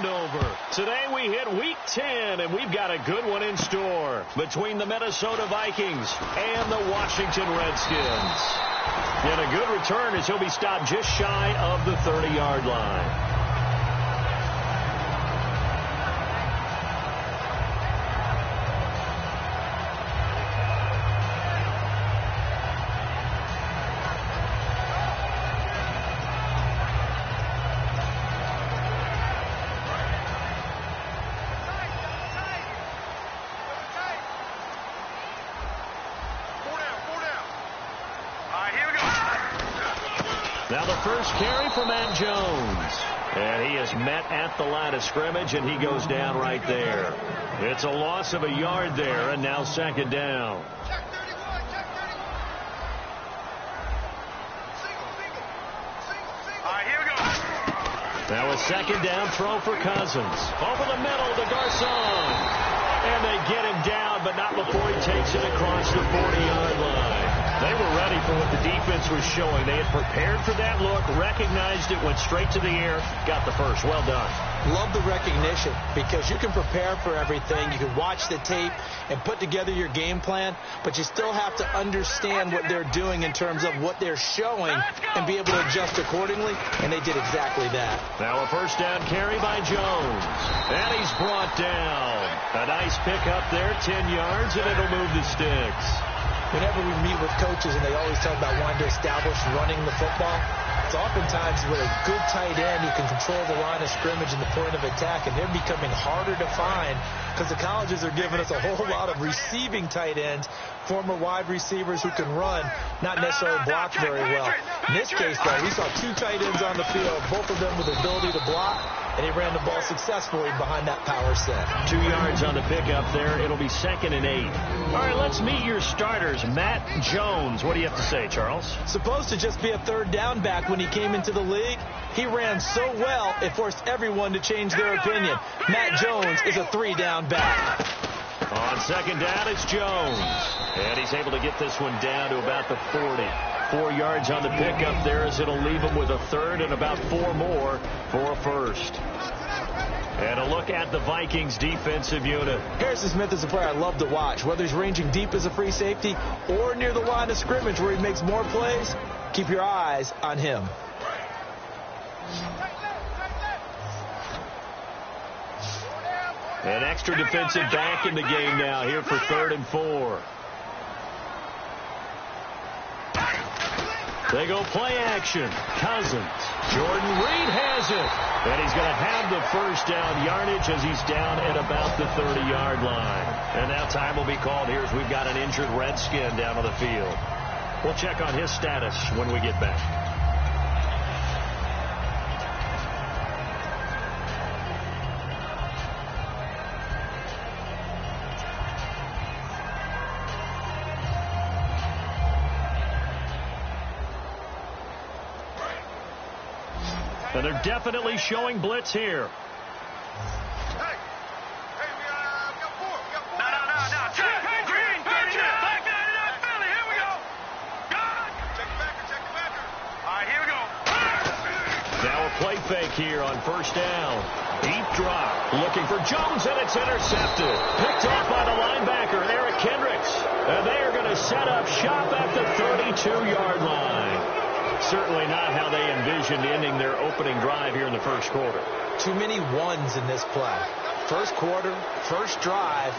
weekend over. Today we hit Week 10, and we've got a good one in store between the Minnesota Vikings and the Washington Redskins. And a good return as he'll be stopped just shy of the 30-yard line. Now the first carry for Matt Jones. And he is met at the line of scrimmage, and he goes down right there. It's a loss of a yard there, and now second down. Now a second down throw for Cousins. Over the middle to Garcon. And they get him down, but not before he takes it across the 40-yard line. They were ready for what the defense was showing. They had prepared for that look, recognized it, went straight to the air, got the first. Well done. Love the recognition, because you can prepare for everything. You can watch the tape and put together your game plan, but you still have to understand what they're doing in terms of what they're showing and be able to adjust accordingly, and they did exactly that. Now a first down carry by Jones. And he's brought down. A nice pick up there, 10 yards, and it'll move the sticks. Whenever we meet with coaches and they always talk about wanting to establish running the football, it's oftentimes with a good tight end who can control the line of scrimmage and the point of attack, and they're becoming harder to find because the colleges are giving us a whole lot of receiving tight ends, former wide receivers who can run, not necessarily block very well. In this case, though, we saw two tight ends on the field, both of them with the ability to block, and he ran the ball successfully behind that power set. 2 yards on the pickup there. It'll be 2nd and 8. All right, let's meet your starters. Matt Jones. What do you have to say, Charles? Supposed to just be a third down back when he came into the league. He ran so well, it forced everyone to change their opinion. Matt Jones is a 3-down back. On second down, it's Jones. And he's able to get this one down to about the 40. 4 yards on the pickup there, as it'll leave him with a third and about 4 more for a first. And a look at the Vikings defensive unit. Harrison Smith is a player I love to watch. Whether he's ranging deep as a free safety or near the line of scrimmage where he makes more plays, keep your eyes on him. An extra defensive back in the game now here for 3rd and 4. They go play action. Cousins. Jordan Reed has it. And he's going to have the first down yardage as he's down at about the 30-yard line. And now time will be called here as we've got an injured Redskin down on the field. We'll check on his status when we get back. And they're definitely showing blitz here. Now a play fake here on first down. Deep drop. Looking for Jones, and it's intercepted. Picked off by the linebacker, Eric Kendricks. And they are going to set up shop at the 32-yard line. Certainly not how they envisioned ending their opening drive here in the first quarter. Too many ones in this play. First quarter, first drive,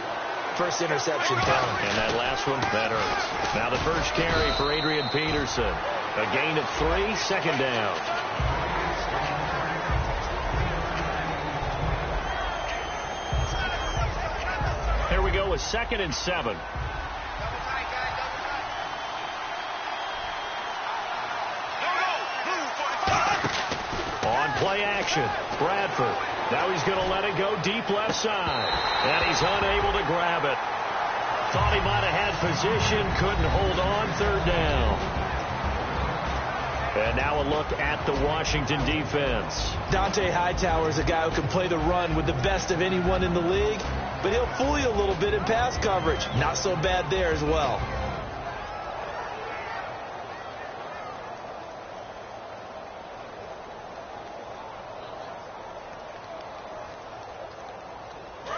first interception thrown. And that last one, that hurts. Now the first carry for Adrian Peterson. A gain of 3, second down. Here we go with 2nd and 7. On play action, Bradford. Now he's going to let it go deep left side. And he's unable to grab it. Thought he might have had position, couldn't hold on, 3rd down. And now a look at the Washington defense. Dante Hightower is a guy who can play the run with the best of anyone in the league, but he'll fool you a little bit in pass coverage. Not so bad there as well.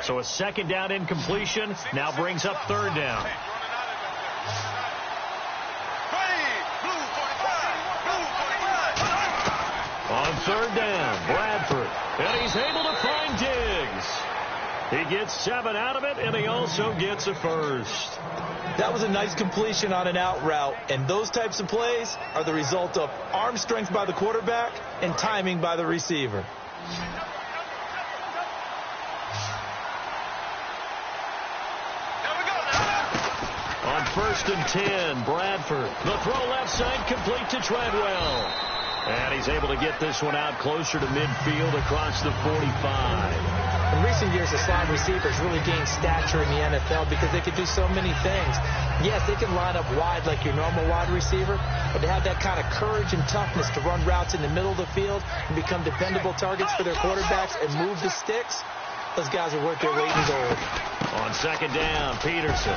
So a second down incompletion now brings up third down. On third down, Bradford, and he's able to find Diggs. He gets 7 out of it, and he also gets a first. That was a nice completion on an out route, and those types of plays are the result of arm strength by the quarterback and timing by the receiver. On 1st and 10, Bradford. The throw left side complete to Treadwell. And he's able to get this one out closer to midfield across the 45. In recent years, the slot receivers really gained stature in the NFL because they can do so many things. Yes, they can line up wide like your normal wide receiver, but to have that kind of courage and toughness to run routes in the middle of the field and become dependable targets for their quarterbacks and move the sticks, those guys are worth their weight in gold. On second down, Peterson.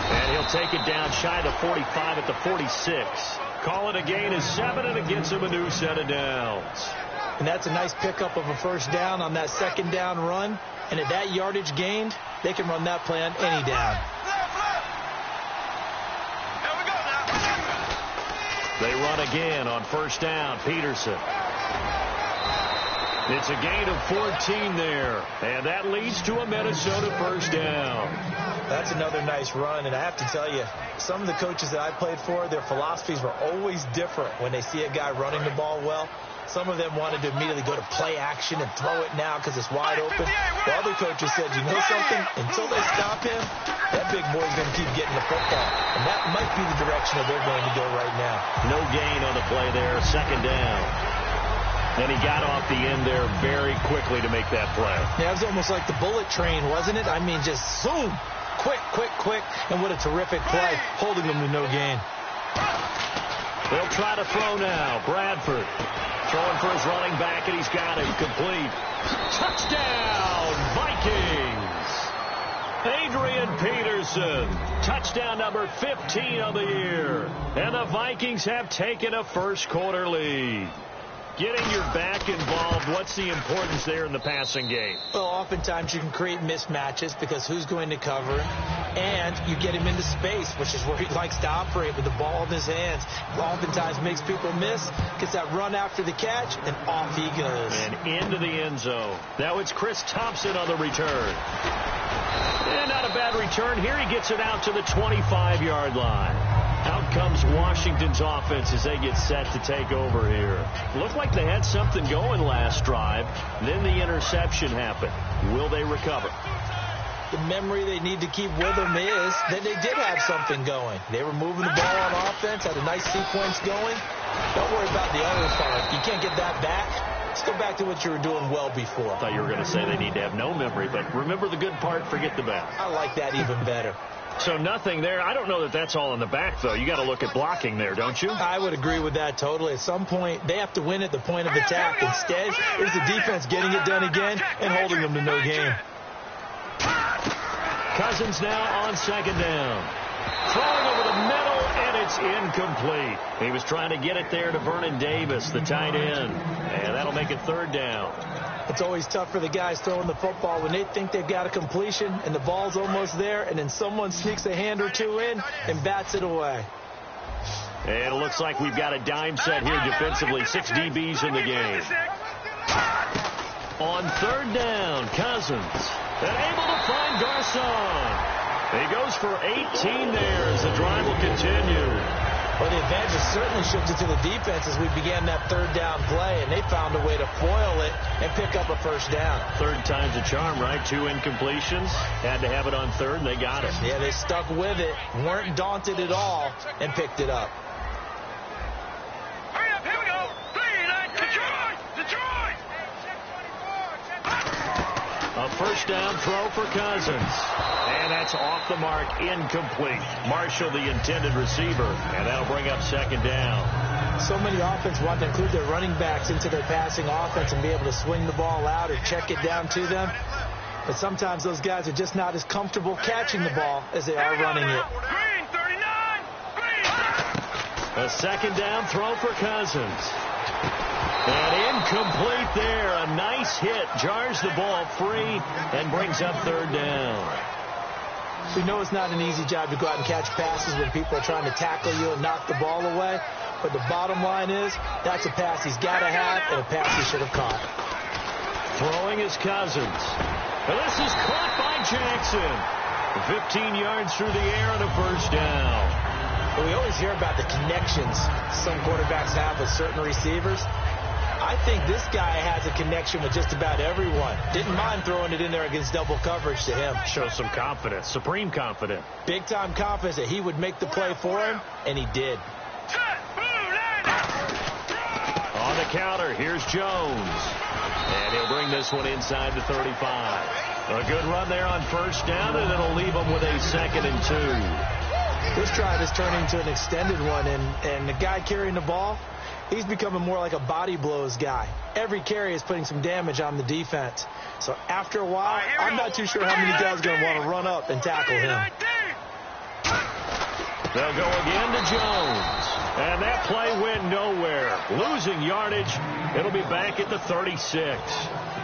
And he'll take it down shy of the 45 at the 46. Call it a gain of 7, and it gets him a new set of downs. And that's a nice pickup of a first down on that second down run. And at that yardage gained, they can run that play on any down. They run again on first down. Peterson. It's a gain of 14 there. And that leads to a Minnesota first down. That's another nice run. And I have to tell you, some of the coaches that I played for, their philosophies were always different when they see a guy running the ball well. Some of them wanted to immediately go to play action and throw it now because it's wide open. The other coaches said, you know something? Until they stop him, that big boy's going to keep getting the football. And that might be the direction that they're going to go right now. No gain on the play there. Second down. And he got off the end there very quickly to make that play. Yeah, it was almost like the bullet train, wasn't it? I mean, just zoom. Quick, quick, quick. And what a terrific play, holding them to no gain. They'll try to throw now. Bradford throwing for his running back, and he's got him complete. Touchdown, Vikings. Adrian Peterson. Touchdown number 15 of the year. And the Vikings have taken a first quarter lead. Getting your back involved, what's the importance there in the passing game? Well, oftentimes you can create mismatches because who's going to cover him? And you get him into space, which is where he likes to operate with the ball in his hands. Oftentimes makes people miss, gets that run after the catch, and off he goes. And into the end zone. Now it's Chris Thompson on the return. And not a bad return. Here he gets it out to the 25-yard line. Out comes Washington's offense as they get set to take over here. Looked like they had something going last drive. Then the interception happened. Will they recover? The memory they need to keep with them is that they did have something going. They were moving the ball on offense, had a nice sequence going. Don't worry about the other part. You can't get that back. Let's go back to what you were doing well before. I thought you were going to say they need to have no memory, but remember the good part, forget the bad. I like that even better. So nothing there. I don't know that that's all in the back, though. You got to look at blocking there, don't you? I would agree with that totally. At some point, they have to win at the point of attack. Instead, it's the defense getting it done again and holding them to no gain. Cousins now on second down. Throwing over the middle, and it's incomplete. He was trying to get it there to Vernon Davis, the tight end. And that'll make it third down. It's always tough for the guys throwing the football when they think they've got a completion and the ball's almost there, and then someone sneaks a hand or two in and bats it away. And it looks like we've got a dime set here defensively. 6 DBs in the game. On third down, Cousins. And able to find Garcon. He goes for 18 there as the drive will continue. Well, the advantage has certainly shifted to the defense as we began that third down play, and they found a way to foil it and pick up a first down. Third time's a charm, right? 2 incompletions. Had to have it on third, and they got it. Yeah, they stuck with it, weren't daunted at all, and picked it up. Hurry up, here we go. Detroit! A first down throw for Cousins. And that's off the mark, incomplete. Marshall, the intended receiver, and that'll bring up second down. So many offenses want to include their running backs into their passing offense and be able to swing the ball out or check it down to them. But sometimes those guys are just not as comfortable catching the ball as they are running it. Green, 39! Green! A second down throw for Cousins. And incomplete there. A nice hit. Jars the ball free and brings up third down. We know it's not an easy job to go out and catch passes when people are trying to tackle you and knock the ball away. But the bottom line is, that's a pass he's got to have and a pass he should have caught. Throwing is Cousins. And this is caught by Jackson. 15 yards through the air and a first down. Well, we always hear about the connections some quarterbacks have with certain receivers. I think this guy has a connection with just about everyone. Didn't mind throwing it in there against double coverage to him. Shows some confidence, supreme confidence. Big-time confidence that he would make the play for him, and he did. On the counter, here's Jones. And he'll bring this one inside the 35. A good run there on first down, and it'll leave him with a 2nd and 2. This drive is turning into an extended one, and the guy carrying the ball, he's becoming more like a body blows guy. Every carry is putting some damage on the defense. So after a while, I'm not too sure how many guys are going to want to run up and tackle him. They'll go again to Jones. And that play went nowhere. Losing yardage. It'll be back at the 36.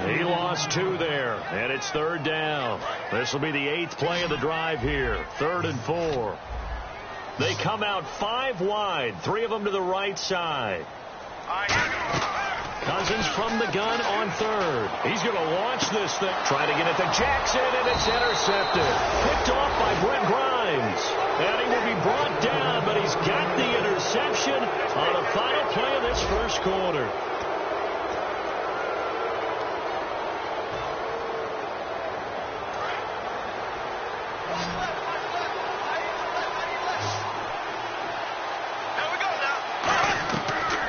He lost 2 there. And it's third down. This will be the 8th play of the drive here. 3rd and 4. They come out 5 wide. 3 of them to the right side. Cousins from the gun on 3rd. He's going to launch this thing. Trying to get it to Jackson, and it's intercepted. Picked off by Brent Grimes. And he will be brought down, but he's got the interception on the final play of this first quarter.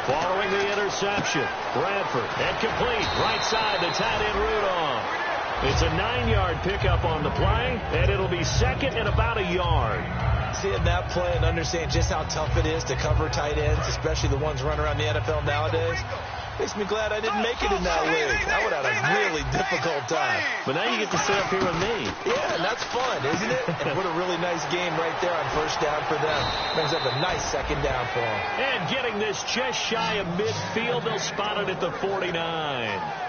Following the interception, Bradford, incomplete, right side, the tight end Rudolph. It's a 9-yard pickup on the play, and it'll be 2nd and about a yard. Seeing that play and understand just how tough it is to cover tight ends, especially the ones running around the NFL nowadays, makes me glad I didn't make it in that league. I would have had a really difficult time. But now you get to sit up here with me. Yeah, and that's fun, isn't it? And what a really nice game right there on first down for them. Brings up a nice 2nd down for them. And getting this just shy of midfield, they'll spot it at the 49.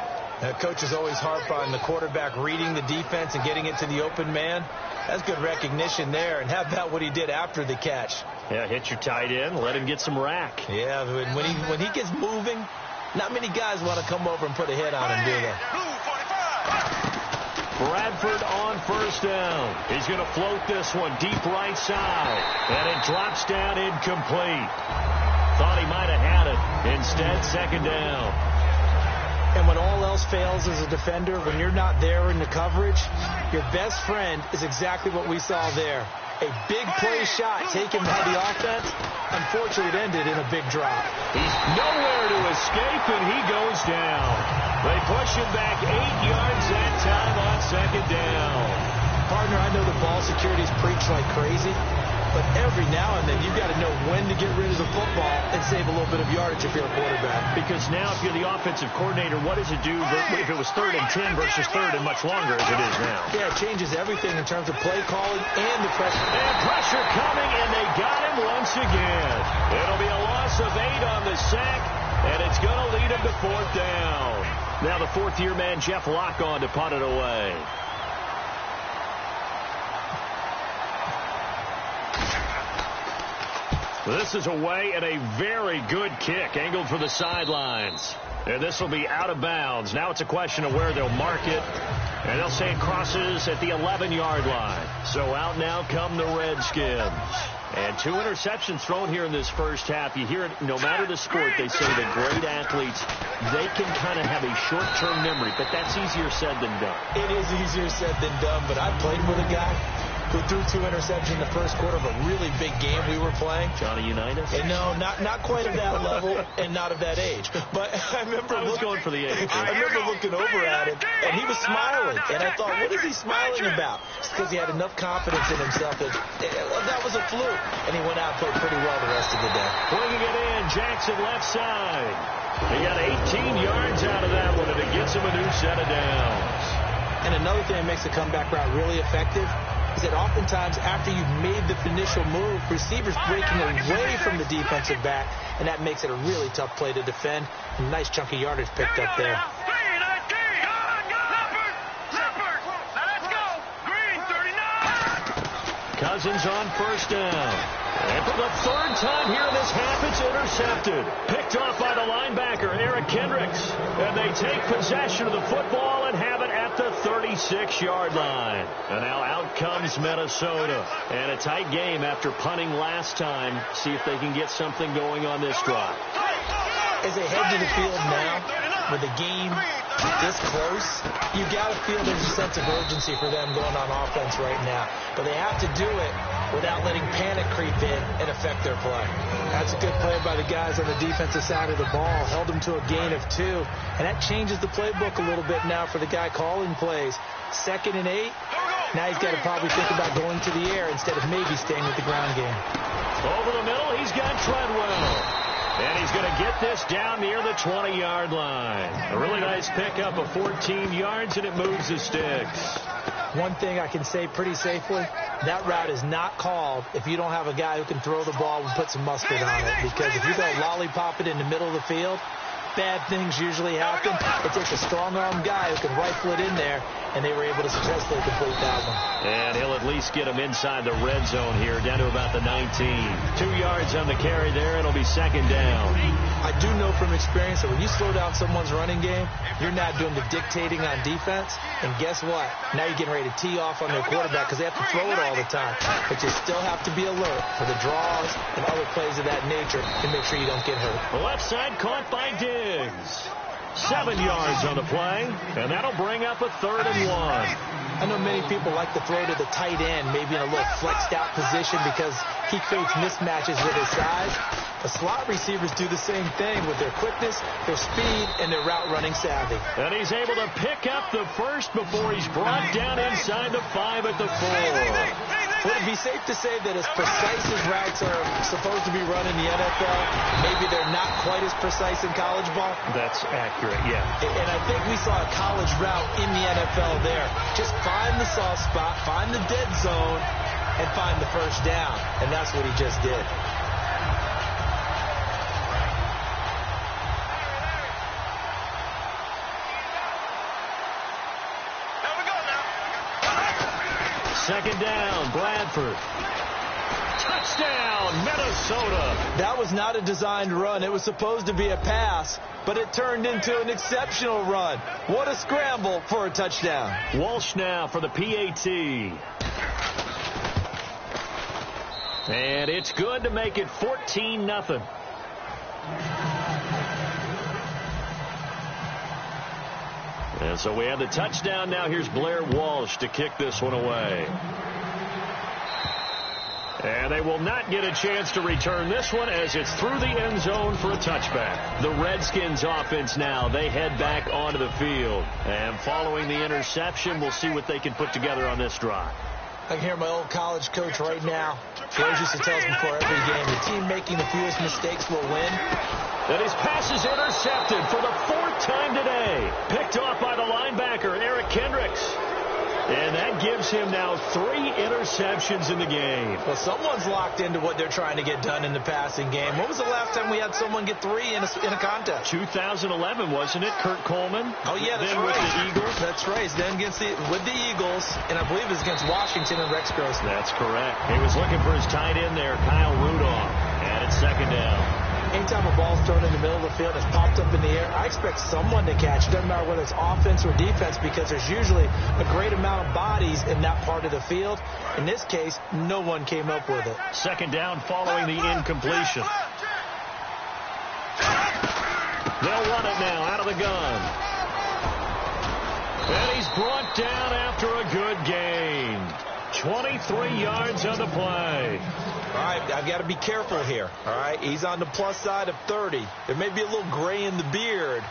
Coaches always harp on the quarterback reading the defense and getting it to the open man. That's good recognition there. And how about what he did after the catch? Yeah, hit your tight end, let him get some rack. Yeah, when he gets moving, not many guys want to come over and put a hit on him, do they? Bradford on first down. He's going to float this one deep right side. And it drops down incomplete. Thought he might have had it. Instead, 2nd down. And when all else fails as a defender, when you're not there in the coverage, your best friend is exactly what we saw there. A big play shot taken by the offense. Unfortunately, it ended in a big drop. He's nowhere to escape, and he goes down. They push him back 8 yards that time on 2nd down. Partner, I know the ball security is preached like crazy, but every now and then you've got to know when to get rid of the football and save a little bit of yardage if you're a quarterback. Because now if you're the offensive coordinator, what does it do if it was 3rd and 10 versus 3rd and much longer as it is now? Yeah, it changes everything in terms of play calling and the pressure. And pressure coming, and they got him once again. It'll be a loss of 8 on the sack, and it's going to lead him to 4th down. Now the 4th-year man, Jeff Locke, on to punt it away. This is away, and a very good kick angled for the sidelines. And this will be out of bounds. Now it's a question of where they'll mark it. And they'll say it crosses at the 11-yard line. So out now come the Redskins. And 2 interceptions thrown here in this first half. You hear it, no matter the sport, they say that great athletes, they can kind of have a short-term memory. But that's easier said than done. It is easier said than done, but I played with a guy who threw 2 interceptions in the first quarter of a really big game we were playing. Johnny Unitas? And no, not quite at that level and not of that age. But I remember going for the age. I remember looking over at him, and he was smiling. And I thought, what is he smiling about? It's because he had enough confidence in himself that was a fluke. And he went out and played pretty well the rest of the day. Bringing it in, Jackson left side. He got 18 yards out of that one, and it gets him a new set of downs. And another thing that makes the comeback route really effective, is that oftentimes after you've made the initial move, receivers breaking away from the defensive back, and that makes it a really tough play to defend. A nice chunky yardage picked up there. Cousins on first down. And for the third time here in this half, it's intercepted. Picked off by the linebacker, Eric Kendricks. And they take possession of the football and have it at the 36-yard line. And now out comes Minnesota. And a tight game after punting last time. See if they can get something going on this drive. As they head to the field now, with the game this close, you got to feel there's a sense of urgency for them going on offense right now. But they have to do it without letting panic creep in and affect their play. That's a good play by the guys on the defensive side of the ball. Held them to a gain of 2. And that changes the playbook a little bit now for the guy calling plays. 2nd and 8. Now he's got to probably think about going to the air instead of maybe staying with the ground game. Over the middle, he's got Treadwell. And he's going to get this down near the 20-yard line. A really nice pickup of 14 yards, and it moves the sticks. One thing I can say pretty safely, that route is not called if you don't have a guy who can throw the ball and put some mustard on it. Because if you go lollipop it in the middle of the field, bad things usually happen. It takes a strong-arm guy who can rifle it in there, and they were able to successfully complete that one. And he'll at least get him inside the red zone here, down to about the 19. 2 yards on the carry there, and it'll be 2nd down. I do know from experience that when you slow down someone's running game, you're not doing the dictating on defense. And guess what? Now you're getting ready to tee off on their quarterback because they have to throw it all the time. But you still have to be alert for the draws and other plays of that nature to make sure you don't get hurt. The left side caught by Diggs. 7 yards on the play, and that'll bring up a 3rd and 1. I know many people like to throw to the tight end, maybe in a little flexed out position because he creates mismatches with his size. The slot receivers do the same thing with their quickness, their speed, and their route running savvy. And he's able to pick up the first before he's brought down inside the 5 at the 4. Would it be safe to say that as precise as routes are supposed to be run in the NFL, maybe they're not quite as precise in college ball? That's accurate, yeah. And I think we saw a college route in the NFL there. Just find the soft spot, find the dead zone, and find the first down. And that's what he just did. Second down, Bradford. Touchdown, Minnesota. That was not a designed run. It was supposed to be a pass, but it turned into an exceptional run. What a scramble for a touchdown. Walsh now for the PAT. And it's good to make it 14-0. And so we have the touchdown. Now here's Blair Walsh to kick this one away. And they will not get a chance to return this one as it's through the end zone for a touchback. The Redskins offense now, they head back onto the field. And following the interception, we'll see what they can put together on this drive. I can hear my old college coach right now. He always used to tell us before every game, the team making the fewest mistakes will win. And his pass is intercepted for the 4th time today. Picked off by the linebacker, Eric Kendricks. And that gives him now 3 interceptions in the game. Well, someone's locked into what they're trying to get done in the passing game. When was the last time we had someone get 3 in a contest? 2011, wasn't it? Kurt Coleman. Oh, yeah, that's then right. With the Eagles. That's right. Then with the Eagles, and I believe it was against Washington and Rex Grossman. That's correct. He was looking for his tight end there, Kyle Rudolph. And it's 2nd down. Anytime a ball's thrown in the middle of the field, it's popped up in the air, I expect someone to catch. It doesn't matter whether it's offense or defense because there's usually a great amount of bodies in that part of the field. In this case, no one came up with it. 2nd down following the incompletion. They'll run it now out of the gun. And he's brought down after a good gain. 23 yards on the play. All right, I've got to be careful here. All right, he's on the plus side of 30. There may be a little gray in the beard,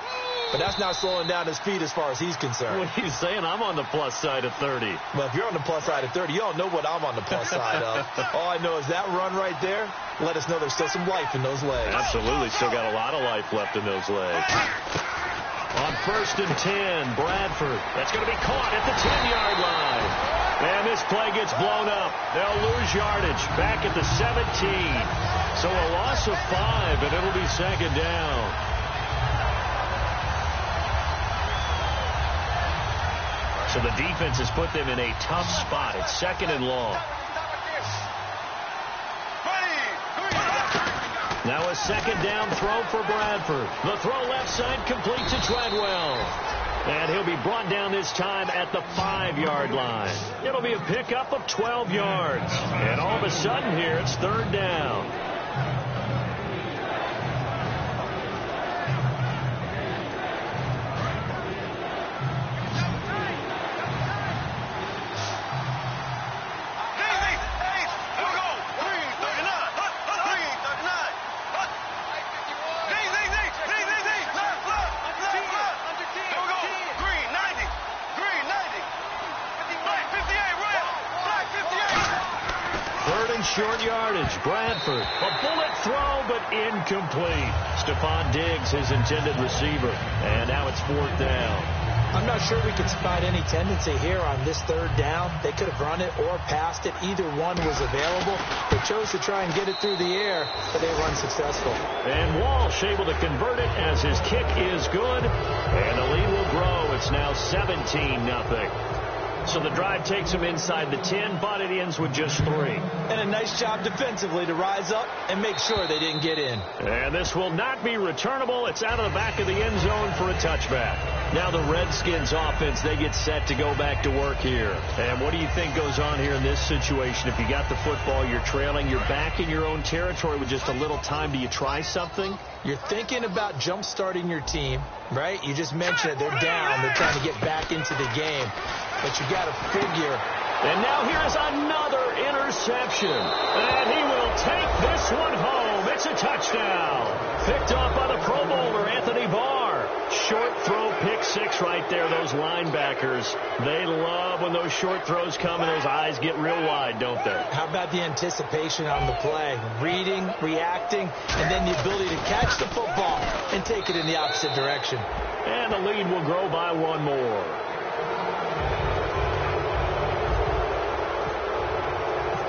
but that's not slowing down his speed as far as he's concerned. What are you saying? I'm on the plus side of 30. Well, if you're on the plus side of 30, you don't know what I'm on the plus side of. All I know is that run right there let us know there's still some life in those legs. Absolutely, still got a lot of life left in those legs. On 1st and 10, Bradford. That's going to be caught at the 10-yard line. And this play gets blown up. They'll lose yardage back at the 17. So a loss of 5, and it'll be second down. So the defense has put them in a tough spot. It's second and long. Now a second down throw for Bradford. The throw left side complete to Treadwell. And he'll be brought down this time at the 5-yard line. It'll be a pickup of 12 yards. And all of a sudden here, it's third down. Short yardage. Bradford. A bullet throw, but incomplete. Stephon Diggs, his intended receiver. And now it's fourth down. I'm not sure we can spot any tendency here on this third down. They could have run it or passed it. Either one was available. They chose to try and get it through the air, but they were unsuccessful. And Walsh able to convert it as his kick is good. And the lead will grow. It's now 17-0. So the drive takes them inside the 10, but it ends with just 3. And a nice job defensively to rise up and make sure they didn't get in. And this will not be returnable. It's out of the back of the end zone for a touchback. Now the Redskins offense, they get set to go back to work here. And what do you think goes on here in this situation? If you got the football, you're trailing, you're back in your own territory with just a little time. Do you try something? You're thinking about jump-starting your team, right? You just mentioned it. They're down. They're trying to get back into the game. But you got to figure. And now here's another interception. And he will take this one home. It's a touchdown. Picked off by the Pro Bowler, Anthony Barr. Short throw, pick 6 right there. Those linebackers, they love when those short throws come and those eyes get real wide, don't they? How about the anticipation on the play? Reading, reacting, and then the ability to catch the football and take it in the opposite direction. And the lead will grow by 1 more.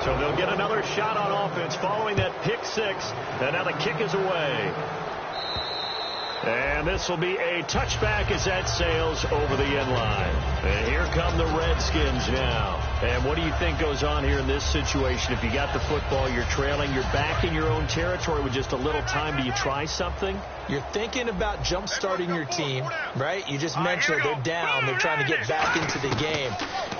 So they'll get another shot on offense following that pick 6. And now the kick is away. And this will be a touchback as that sails over the end line. And here come the Redskins now. And what do you think goes on here in this situation? If you got the football, you're trailing, you're back in your own territory with just a little time. Do you try something? You're thinking about jump-starting your team, right? You just mentioned they're down. They're trying to get back into the game.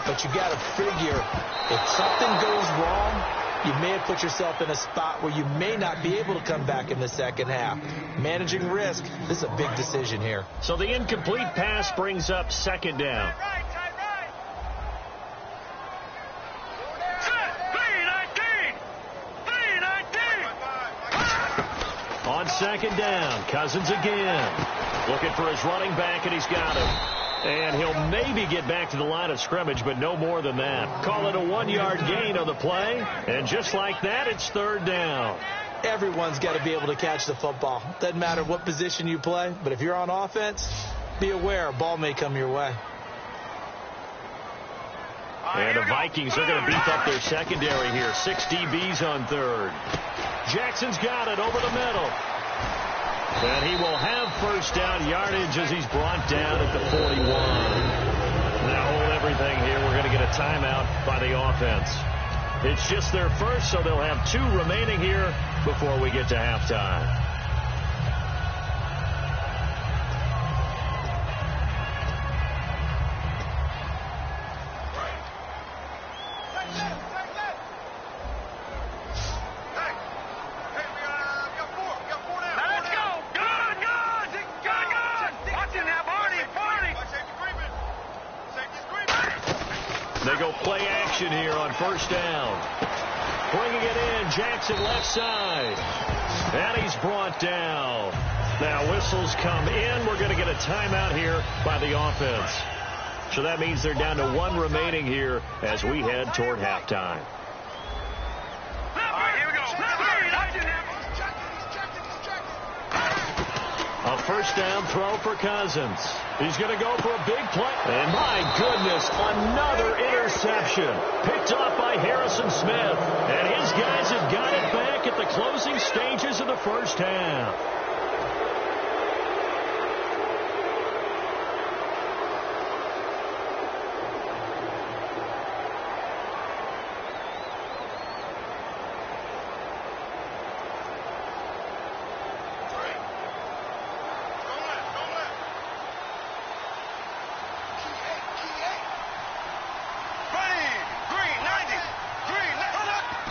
But you got to figure if something goes wrong, you may have put yourself in a spot where you may not be able to come back in the second half. Managing risk, this is a big decision here. So the incomplete pass brings up second down. On second down, Cousins again. Looking for his running back, and he's got him. And he'll maybe get back to the line of scrimmage, but no more than that. Call it a 1-yard gain on the play. And just like that, it's third down. Everyone's got to be able to catch the football. Doesn't matter what position you play, but if you're on offense, be aware a ball may come your way. And the Vikings are going to beef up their secondary here. 6 DBs on third. Jackson's got it over the middle. And he will have first down yardage as he's brought down at the 41. Now hold everything here. We're going to get a timeout by the offense. It's just their first, so they'll have 2 remaining here before we get to halftime. They go play action here on first down. Bringing it in, Jackson left side. And he's brought down. Now whistles come in. We're going to get a timeout here by the offense. So that means they're down to 1 remaining here as we head toward halftime. A first down throw for Cousins. He's going to go for a big play. And my goodness, another interception. Picked off by Harrison Smith. And his guys have got it back at the closing stages of the first half.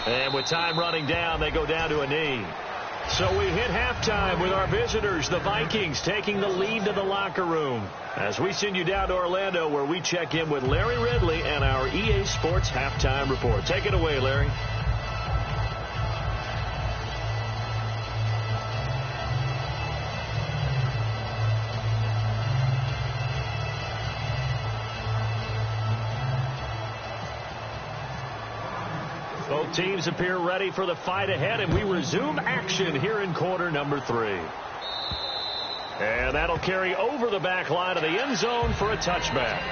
And with time running down, they go down to a knee. So we hit halftime with our visitors, the Vikings, taking the lead to the locker room. As we send you down to Orlando, where we check in with Larry Ridley and our EA Sports Halftime Report. Take it away, Larry. Both teams appear ready for the fight ahead, and we resume action here in quarter number 3. And that'll carry over the back line of the end zone for a touchback.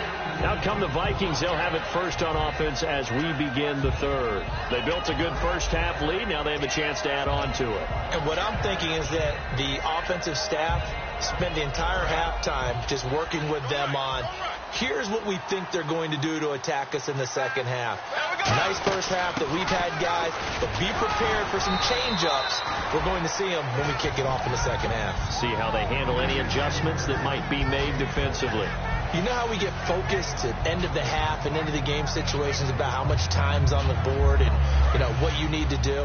Out come the Vikings. They'll have it first on offense as we begin the third. They built a good first half lead. Now they have a chance to add on to it. And what I'm thinking is that the offensive staff spent the entire halftime just working with them on, here's what we think they're going to do to attack us in the second half. Nice first half that we've had, guys, but be prepared for some change-ups. We're going to see them when we kick it off in the second half. See how they handle any adjustments that might be made defensively. You know how we get focused at end of the half and end of the game situations about how much time's on the board and, you know, what you need to do?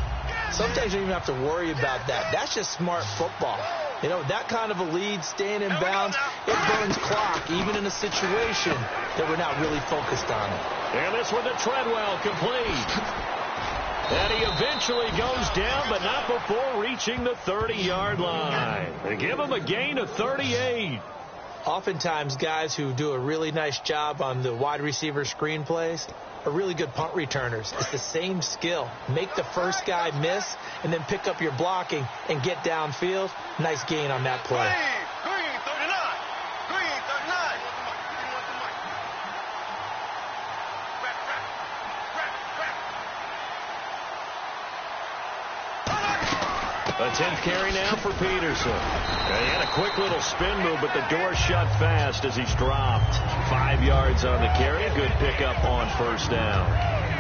Sometimes you don't even have to worry about that. That's just smart football. You know, that kind of a lead, staying in bounds, it burns clock, even in a situation that we're not really focused on it. And this one to Treadwell, complete. And he eventually goes down, but not before reaching the 30-yard line. They give him a gain of 38. Oftentimes, guys who do a really nice job on the wide receiver screen plays are really good punt returners. It's the same skill. Make the first guy miss and then pick up your blocking and get downfield. Nice gain on that play. A 10th carry now for Peterson. He had a quick little spin move, but the door shut fast as he's dropped. 5 yards on the carry. A good pickup on first down.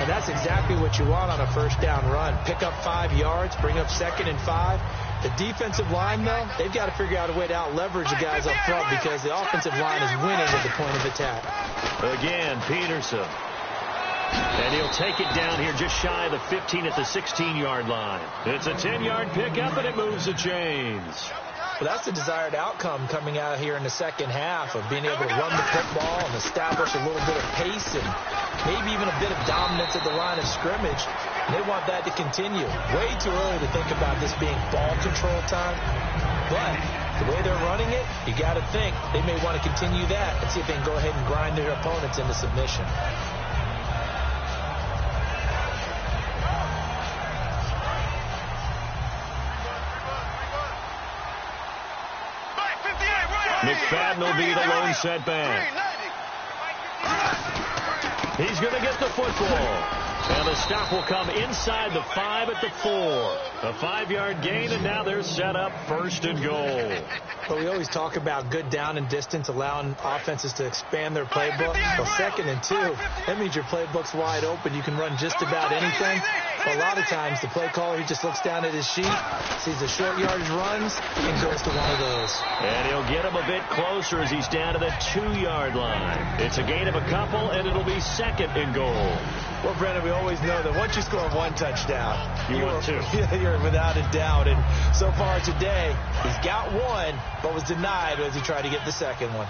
And that's exactly what you want on a first down run. Pick up 5 yards, bring up 2nd and 5. The defensive line, though, they've got to figure out a way to out-leverage the guys up front because the offensive line is winning at the point of attack. Again, Peterson. And he'll take it down here just shy of the 15 at the 16-yard line. It's a 10-yard pickup, and it moves the chains. Well, that's the desired outcome coming out here in the second half of being able to run the football and establish a little bit of pace and maybe even a bit of dominance at the line of scrimmage. And they want that to continue. Way too early to think about this being ball control time. But the way they're running it, you got to think they may want to continue that and see if they can go ahead and grind their opponents into submission. McFadden will be the lone setback. He's going to get the football. And the stop will come inside the 5 at the 4. A 5-yard gain, and now they're set up 1st and goal. Well, we always talk about good down and distance, allowing offenses to expand their playbook. Well, 2nd and 2, that means your playbook's wide open. You can run just about anything. Well, a lot of times, the play caller, he just looks down at his sheet, sees the short yardage runs, and goes to one of those. And he'll get him a bit closer as he's down to the 2-yard line. It's a gain of a couple, and it'll be 2nd and goal. Well, Brendan, we always know that once you score 1 touchdown, you're without a doubt. And so far today, he's got 1, but was denied as he tried to get the 2nd one.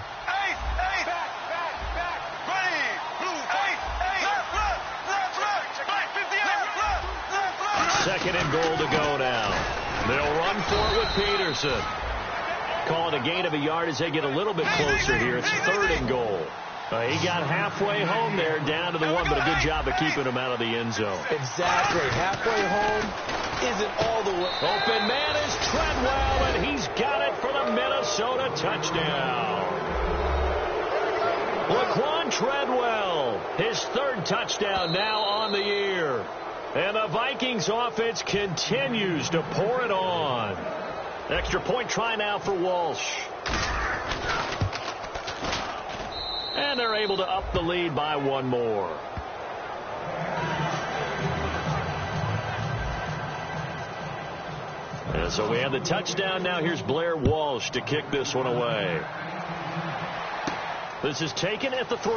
Second and goal to go now. They'll run for it with Peterson. Call it a gain of a yard as they get a little bit closer here. It's 3rd and goal. He got halfway home there, down to the 1, but a good job of keeping him out of the end zone. Exactly. Halfway home isn't all the way. Open man is Treadwell, and he's got it for the Minnesota touchdown. Laquan Treadwell, his 3rd touchdown now on the year. And the Vikings offense continues to pour it on. Extra point try now for Walsh. And they're able to up the lead by 1 more. And so we have the touchdown. Now here's Blair Walsh to kick this one away. This is taken at the 3.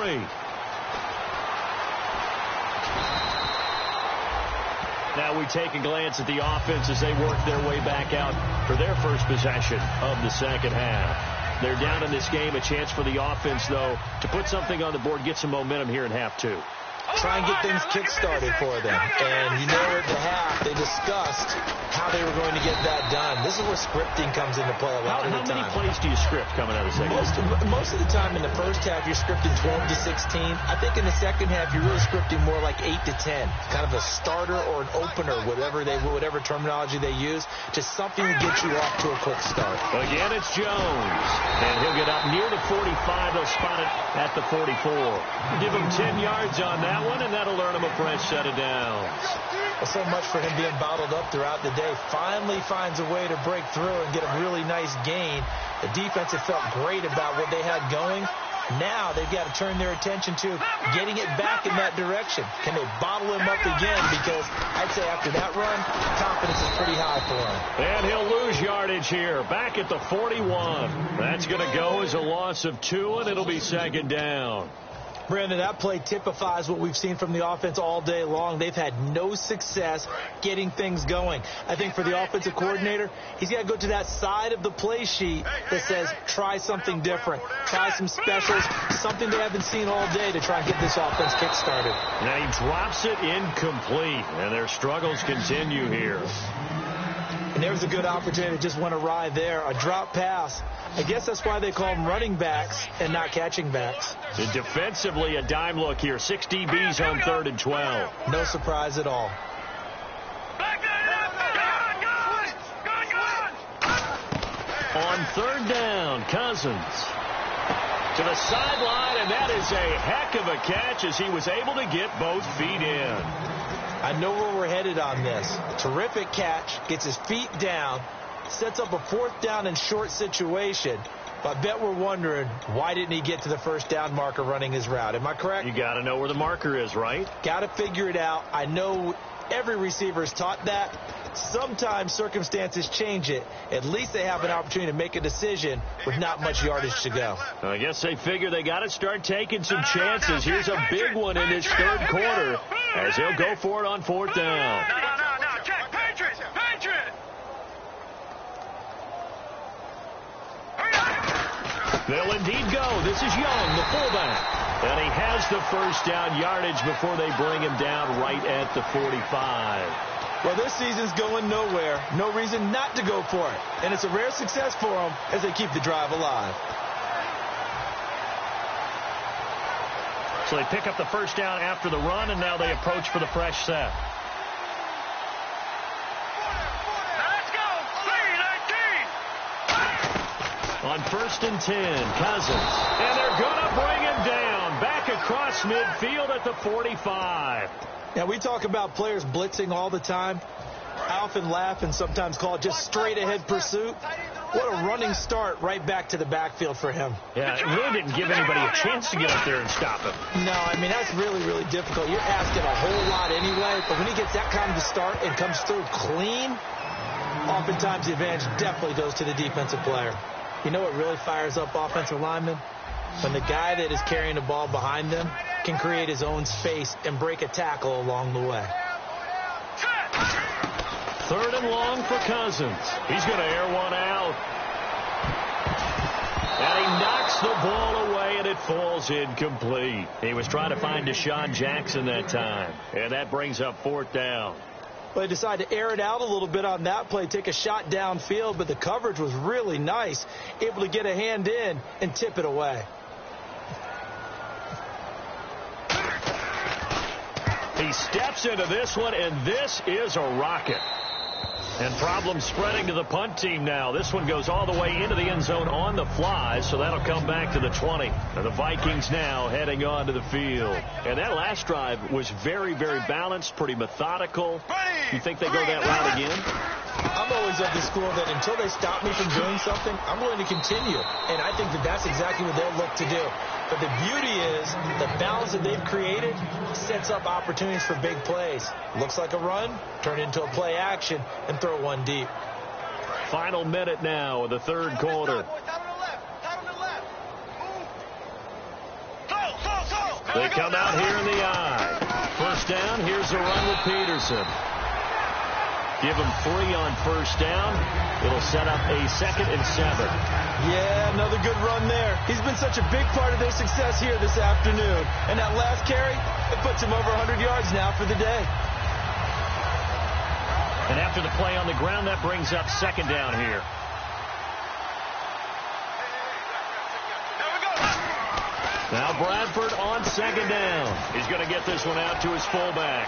Now we take a glance at the offense as they work their way back out for their first possession of the second half. They're down in this game. A chance for the offense, though, to put something on the board, get some momentum here in half 2. Try and get things kick-started for them. And you know at the half, they discussed how they were going to get that done. This is where scripting comes into play a lot of the time. How many plays do you script coming out of the second half? Most of the time in the first half, you're scripting 12 to 16. I think in the second half, you're really scripting more like 8 to 10. Kind of a starter or an opener, whatever terminology they use, just something to get you off to a quick start. Again, it's Jones. And he'll get up near the 45. They'll spot it at the 44. Give him 10 yards on that one, and that'll earn him a fresh set of downs. Well, so much for him being bottled up throughout the day. Finally finds a way to break through and get a really nice gain. The defense had felt great about what they had going. Now they've got to turn their attention to getting it back in that direction. Can they bottle him up again? Because I'd say after that run, confidence is pretty high for him. And he'll lose yardage here. Back at the 41. That's going to go as a loss of 2, and it'll be second down. Brandon, that play typifies what we've seen from the offense all day long. They've had no success getting things going. I think for the offensive coordinator, he's got to go to that side of the play sheet that says try something different, try some specials, something they haven't seen all day to try and get this offense kick-started. Now he drops it incomplete, and their struggles continue here. And there's a good opportunity that just went awry there, a drop pass. I guess that's why they call them running backs and not catching backs. And defensively, a dime look here. 6 DBs on 3rd and 12. No surprise at all. On 3rd down, Cousins to the sideline, and that is a heck of a catch as he was able to get both feet in. I know where we're headed on this. Terrific catch, gets his feet down, sets up a 4th down and short situation. But I bet we're wondering, why didn't he get to the first down marker running his route? Am I correct? You got to know where the marker is, right? Got to figure it out. I know every receiver is taught that. Sometimes circumstances change it. At least they have an opportunity to make a decision with not much yardage to go. I guess they figure they got to start taking some chances. Here's a big one in this 3rd quarter as he'll go for it on 4th down. Check, Patriot! They'll indeed go. This is Young, the fullback. And he has the first down yardage before they bring him down right at the 45. Well, this season's going nowhere. No reason not to go for it. And it's a rare success for them as they keep the drive alive. So they pick up the first down after the run, and now they approach for the fresh set. Let's go! 3-19! On 1st and 10, Cousins. And they're going to bring him down. Back across midfield at the 45. Now, we talk about players blitzing all the time. I often laugh and sometimes call it just straight-ahead pursuit. What a running start right back to the backfield for him. Yeah, it really didn't give anybody a chance to get up there and stop him. No, I mean, that's really, really difficult. You're asking a whole lot anyway, but when he gets that kind of a start and comes through clean, oftentimes the advantage definitely goes to the defensive player. You know what really fires up offensive linemen? When the guy that is carrying the ball behind them can create his own space and break a tackle along the way. 3rd and long for Cousins. He's going to air one out. And he knocks the ball away, and it falls incomplete. He was trying to find Deshaun Jackson that time. And that brings up 4th down. Well, they decided to air it out a little bit on that play, take a shot downfield, but the coverage was really nice. Able to get a hand in and tip it away. He steps into this one, and this is a rocket. And problems spreading to the punt team now. This one goes all the way into the end zone on the fly, so that'll come back to the 20. And the Vikings now heading on to the field. And that last drive was very, very balanced, pretty methodical. You think they go that route again? I'm always of the school that until they stop me from doing something, I'm willing to continue. And I think that that's exactly what they'll look to do. But the beauty is the balance that they've created sets up opportunities for big plays. Looks like a run, turn it into a play action, and throw one deep. Final minute now of the third quarter. They come out here in the eye. First down, here's a run with Peterson. Give him 3 on first down. It'll set up a 2nd and 7. Yeah, another good run there. He's been such a big part of their success here this afternoon. And that last carry, it puts him over 100 yards now for the day. And after the play on the ground, that brings up 2nd down here. Now Bradford on 2nd down. He's going to get this one out to his fullback.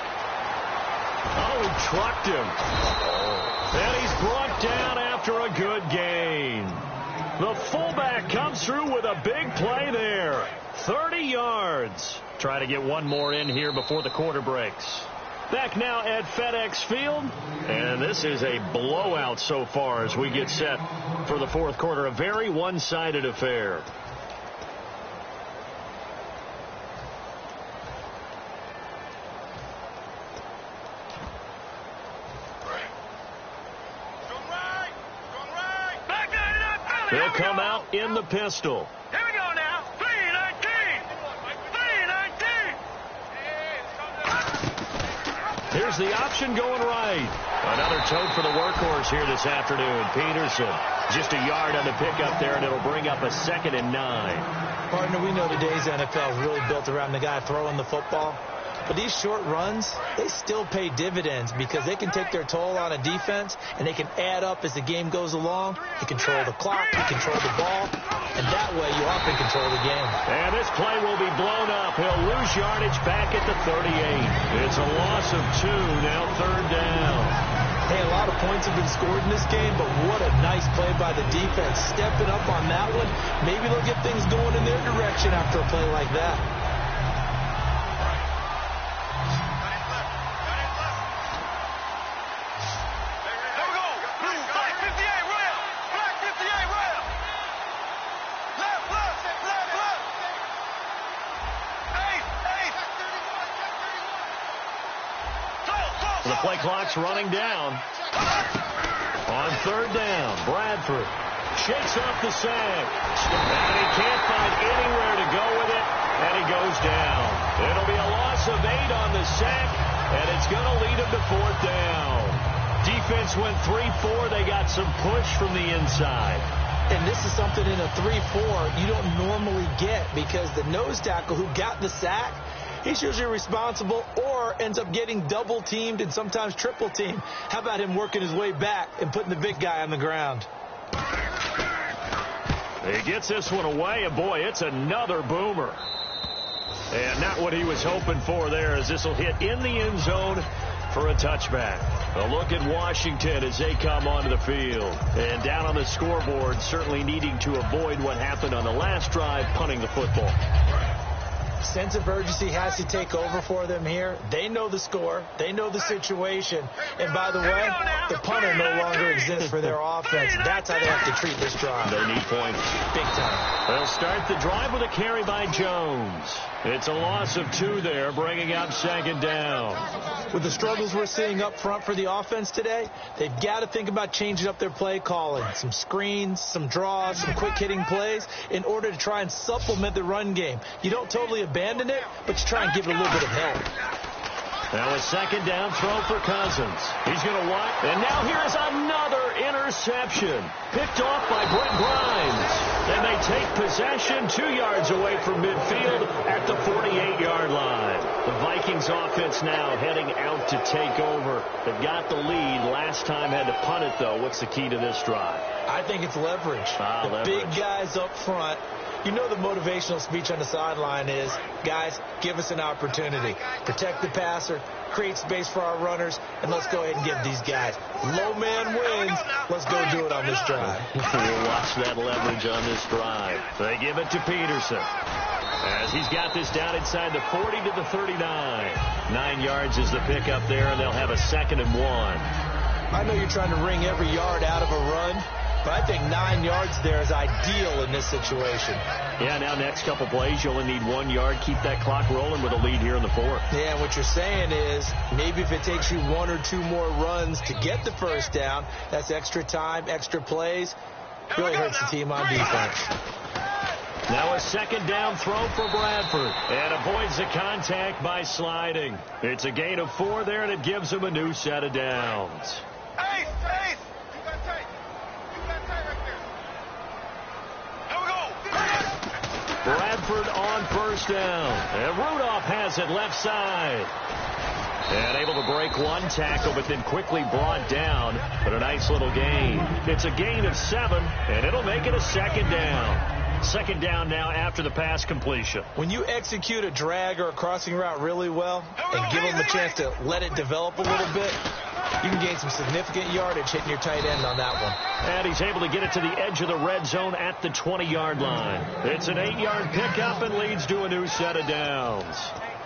Oh, he trucked him. And he's brought down after a good gain. The fullback comes through with a big play there. 30 yards. Try to get one more in here before the quarter breaks. Back now at FedEx Field. And this is a blowout so far as we get set for the fourth quarter. A very one-sided affair. They'll come out in the pistol. Here we go now. 3-19. 3-19. Here's the option going right. Another tote for the workhorse here this afternoon. Peterson just a yard on the pickup there, and it'll bring up a 2nd and 9. Partner, we know today's NFL is really built around the guy throwing the football. But these short runs, they still pay dividends because they can take their toll on a defense, and they can add up as the game goes along. You control the clock, you control the ball, and that way you often control the game. And this play will be blown up. He'll lose yardage back at the 38. It's a loss of 2, now 3rd down. Hey, a lot of points have been scored in this game, but what a nice play by the defense. Stepping up on that one, maybe they'll get things going in their direction after a play like that. The play clock's running down. On 3rd down, Bradford shakes off the sack. And he can't find anywhere to go with it, and he goes down. It'll be a loss of 8 on the sack, and it's going to lead him to 4th down. Defense went 3-4. They got some push from the inside. And this is something in a 3-4 you don't normally get because the nose tackle who got the sack, he's usually responsible or ends up getting double-teamed and sometimes triple-teamed. How about him working his way back and putting the big guy on the ground? He gets this one away, and boy, it's another boomer. And not what he was hoping for there, as this will hit in the end zone for a touchback. A look at Washington as they come onto the field. And down on the scoreboard, certainly needing to avoid what happened on the last drive, punting the football. Sense of urgency has to take over for them here. They know the score. They know the situation. And by the way, the punter no longer exists for their offense. That's how they have to treat this drive. They need points. Big time. They'll start the drive with a carry by Jones. It's a loss of 2 there, bringing up 2nd down. With the struggles we're seeing up front for the offense today, they've got to think about changing up their play calling. Some screens, some draws, some quick-hitting plays in order to try and supplement the run game. You don't totally abandon it, but you try and give it a little bit of help. Now a 2nd down throw for Cousins. He's going to watch. And now here's another interception. Picked off by Brent Grimes. And they take possession 2 yards away from midfield at the 48-yard line. The Vikings offense now heading out to take over. They've got the lead. Last time had to punt it, though. What's the key to this drive? I think it's leverage. Leverage. Big guys up front. You know the motivational speech on the sideline is, guys, give us an opportunity. Protect the passer, create space for our runners, and let's go ahead and get these guys. Low man wins. Let's go do it on this drive. We'll watch that leverage on this drive. They give it to Peterson, as he's got this down inside the 40 to the 39. 9 yards is the pickup there, and they'll have a 2nd and 1. I know you're trying to wring every yard out of a run, but I think 9 yards there is ideal in this situation. Yeah, now next couple plays, you only need 1 yard. Keep that clock rolling with a lead here in the 4th. Yeah, and what you're saying is maybe if it takes you 1 or 2 more runs to get the first down, that's extra time, extra plays. Really hurts the team on defense. Now a 2nd down throw for Bradford, and avoids the contact by sliding. It's a gain of 4 there, and it gives him a new set of downs. Ace! You got tight. Right there. Here we go. Bradford on 1st down, and Rudolph has it left side. And able to break 1 tackle, but then quickly brought down. But a nice little gain. It's a gain of 7, and it'll make it a 2nd down. 2nd down now after the pass completion. When you execute a drag or a crossing route really well and give them a chance to let it develop a little bit, you can gain some significant yardage hitting your tight end on that one. And he's able to get it to the edge of the red zone at the 20-yard line. It's an 8-yard pickup and leads to a new set of downs.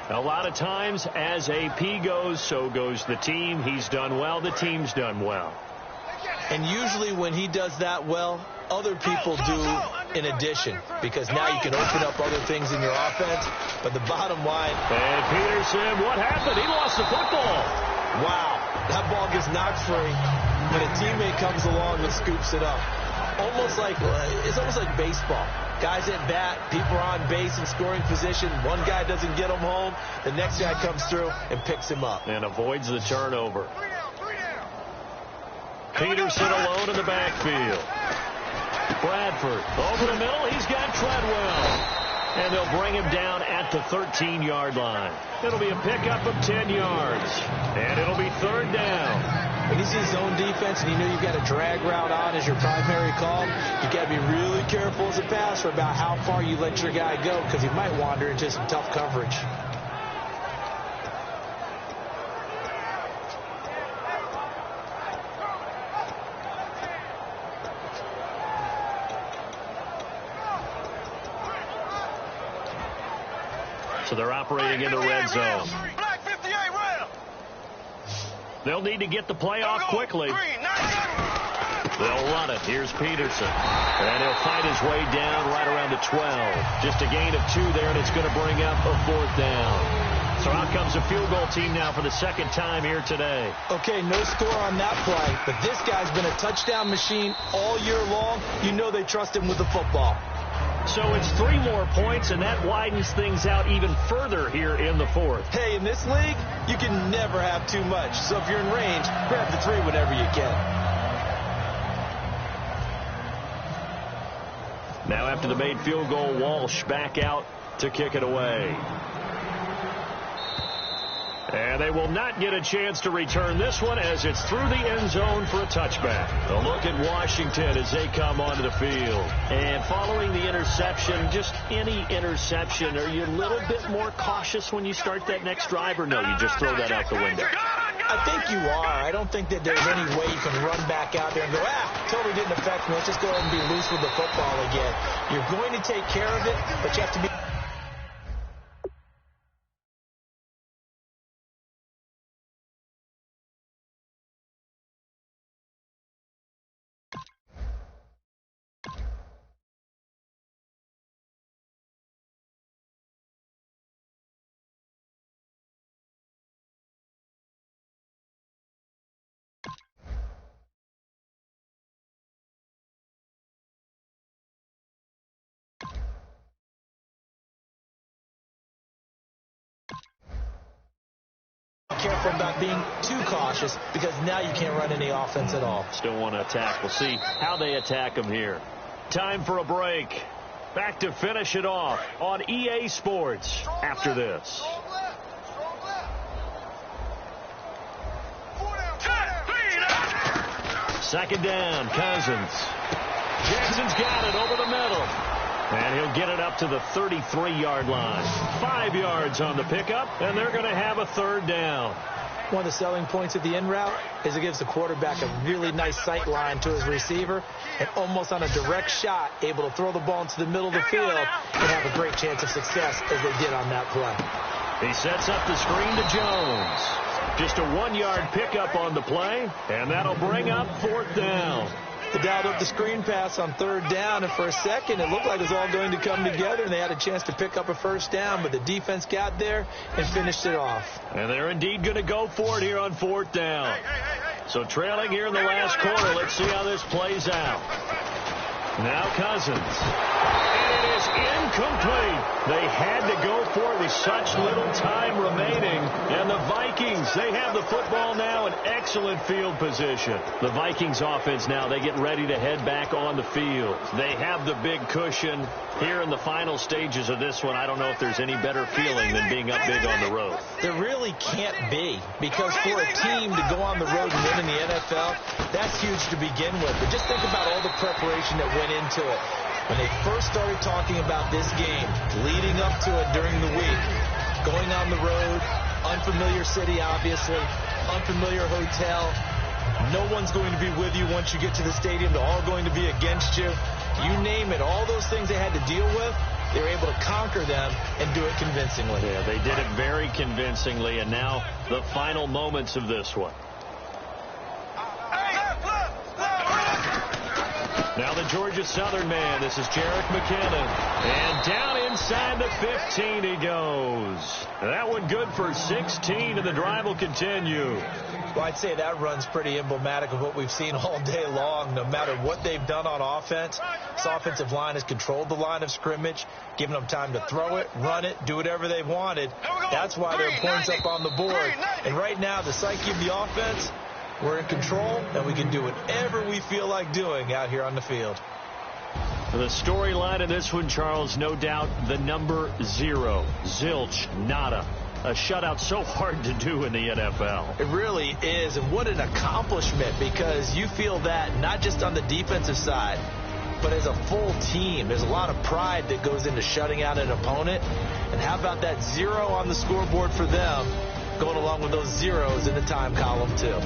A lot of times, as AP goes, so goes the team. He's done well. The team's done well. And usually when he does that well, other people do in addition, because now you can open up other things in your offense. But the bottom line... And Peterson, what happened? He lost the football. Wow, that ball gets knocked free, but a teammate comes along and scoops it up. It's almost like baseball. Guys at bat, people are on base in scoring position. One guy doesn't get him home. The next guy comes through and picks him up. And avoids the turnover. Peterson alone in the backfield. Bradford over the middle. He's got Treadwell. And they'll bring him down at the 13-yard line. It'll be a pickup of 10 yards. And it'll be 3rd down. When you see zone defense and you know you've got a drag route on as your primary call, you've got to be really careful as a passer about how far you let your guy go, because he might wander into some tough coverage. So they're operating in the red zone. Black 58 right. They'll need to get the play off quickly. They'll run it. Here's Peterson. And he'll fight his way down right around the 12. Just a gain of 2 there, and it's going to bring up a 4th down. So out comes a field goal team now for the 2nd time here today. Okay, no score on that play, but this guy's been a touchdown machine all year long. You know they trust him with the football. So it's 3 more points, and that widens things out even further here in the 4th. Hey, in this league, you can never have too much. So if you're in range, grab the 3 whenever you can. Now after the made field goal, Walsh back out to kick it away. And they will not get a chance to return this one as it's through the end zone for a touchback. A look at Washington as they come onto the field. And following the interception, just any interception, are you a little bit more cautious when you start that next drive, or no, you just throw that out the window? I think you are. I don't think that there's any way you can run back out there and go, totally didn't affect me. Let's just go ahead and be loose with the football again. You're going to take care of it, but you have to be... careful about being too cautious, because now you can't run any offense at all. Still want to attack. We'll see how they attack them here. Time for a break. Back to finish it off on EA Sports after this. Second down, Cousins. Jackson's got it over the middle. And he'll get it up to the 33-yard line. 5 yards on the pickup, and they're going to have a third down. One of the selling points of the in route is it gives the quarterback a really nice sight line to his receiver, and almost on a direct shot, able to throw the ball into the middle of the field and have a great chance of success as they did on that play. He sets up the screen to Jones. Just a 1-yard pickup on the play, and that'll bring up 4th down. They dialed up the screen pass on 3rd down, and for a second it looked like it was all going to come together, and they had a chance to pick up a 1st down, but the defense got there and finished it off. And they're indeed going to go for it here on 4th down. So trailing here in the last quarter, let's see how this plays out. Now Cousins. And it is incomplete. They had to go for it with such little time remaining. And the Vikings, they have the football now in excellent field position. The Vikings offense now, they get ready to head back on the field. They have the big cushion. Here in the final stages of this one, I don't know if there's any better feeling than being up big on the road. There really can't be, because for a team to go on the road and win in the NFL, that's huge to begin with. But just think about all the preparation that went into it. When they first started talking about this game, leading up to it during the week, going on the road, unfamiliar city, obviously, unfamiliar hotel. No one's going to be with you once you get to the stadium. They're all going to be against you. You name it, all those things they had to deal with, they were able to conquer them and do it convincingly. Yeah, they did it very convincingly, and now the final moments of this one. Now the Georgia Southern man, this is Jerick McKinnon. And down inside the 15 he goes. That one good for 16, and the drive will continue. Well, I'd say that run's pretty emblematic of what we've seen all day long. No matter what they've done on offense, this offensive line has controlled the line of scrimmage, given them time to throw it, run it, do whatever they've wanted. That's why there are points up on the board. And right now, the psyche of the offense, we're in control, and we can do whatever we feel like doing out here on the field. The storyline of this one, Charles, no doubt the number 0. Zilch, nada. A shutout so hard to do in the NFL. It really is, and what an accomplishment, because you feel that not just on the defensive side, but as a full team. There's a lot of pride that goes into shutting out an opponent, and how about that 0 on the scoreboard for them, going along with those zeros in the time column too.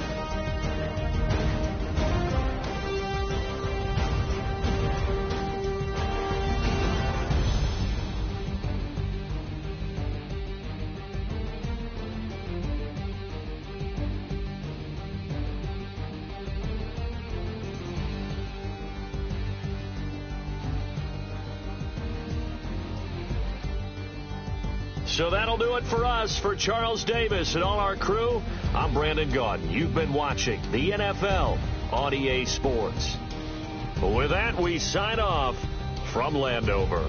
So that'll do it for us. For Charles Davis and all our crew, I'm Brandon Gaudin. You've been watching the NFL on EA Sports. With that, we sign off from Landover.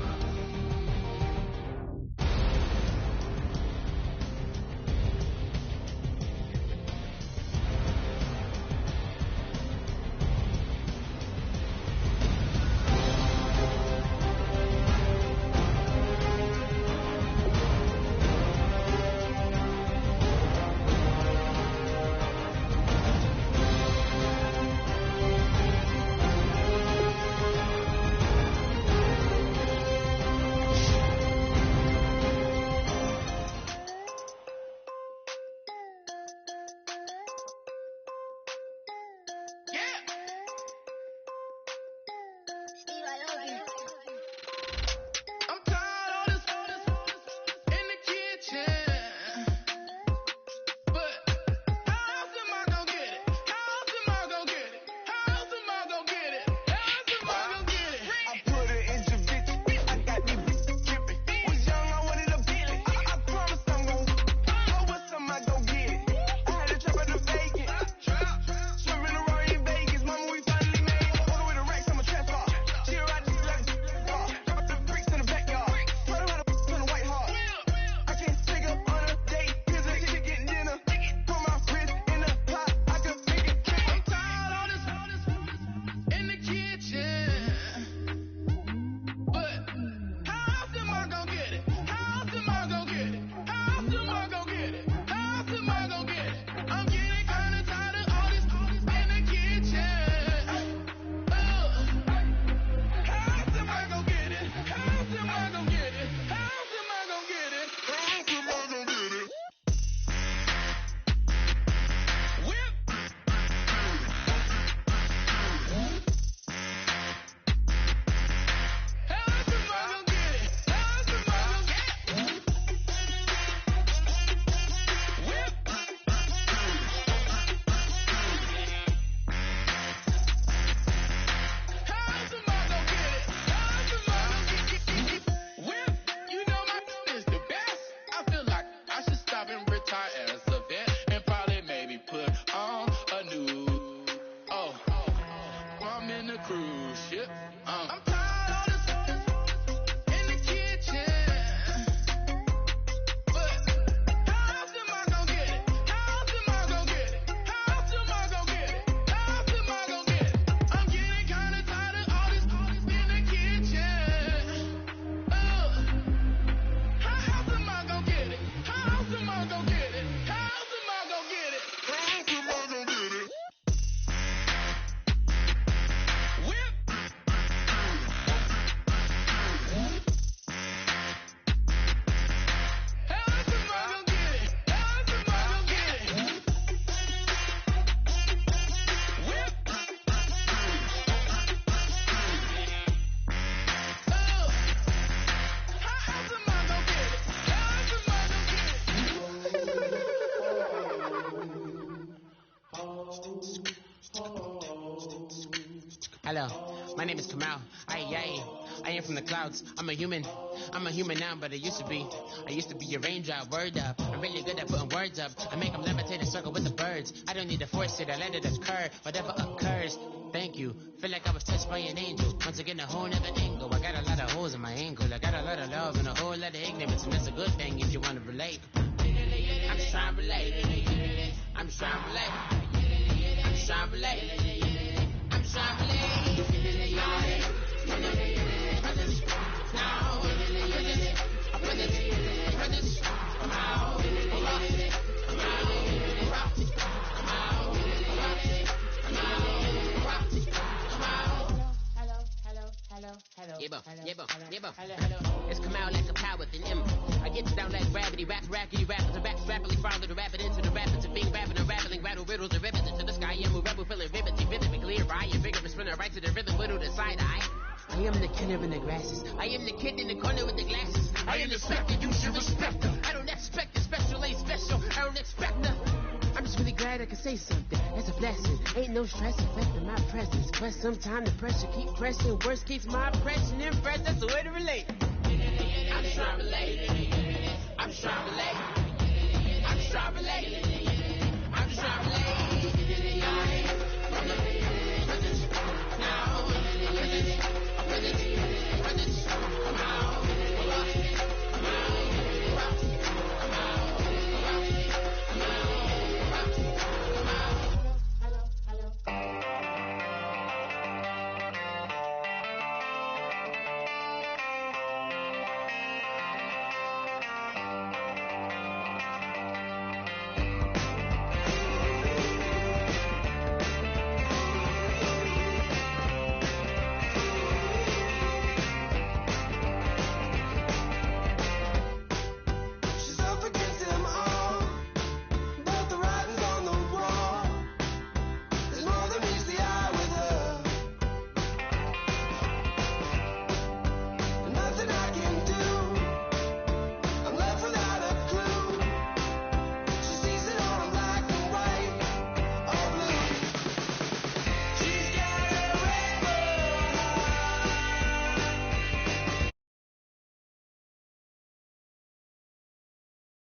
Hello, my name is Kamal. I am from the clouds. I'm a human now, but I used to be a raindrop. Word up, I'm really good at putting words up. I make them levitate and circle with the birds. I don't need to force it, I let it occur. Whatever occurs, thank you. Feel like I was touched by an angel. Once again, a whole nother angle. I got a lot of holes in my ankle. I got a lot of love and a whole lot of ignorance, and that's a good thing if you want to relate. I'm just trying to relate. I'm just trying to relate. I'm just trying to relate. I'm just trying to relate. It's Kamal like a power within him. I get down like gravity, rackety, rappers, and raps, rapidly follow the rapid into the rapids, and being rapping and rattling, rattle riddles and ribbons into the sky. I'm a rebel, feeling vividly clear. I am vigorous, spinning right to the rhythm, whittle the side eye. I am the killer in the grasses. I am the kid in the corner with the glasses. I am the specter, you should respect her. I don't expect the special, ain't special. I don't expect her. I'm just really glad I can say something. That's a blessing. Ain't no stress affecting my presence. But sometimes the pressure keep pressing. Worst keeps my impression impressed. That's the way to relate. I'm just trying to relate. I'm just trying to relate.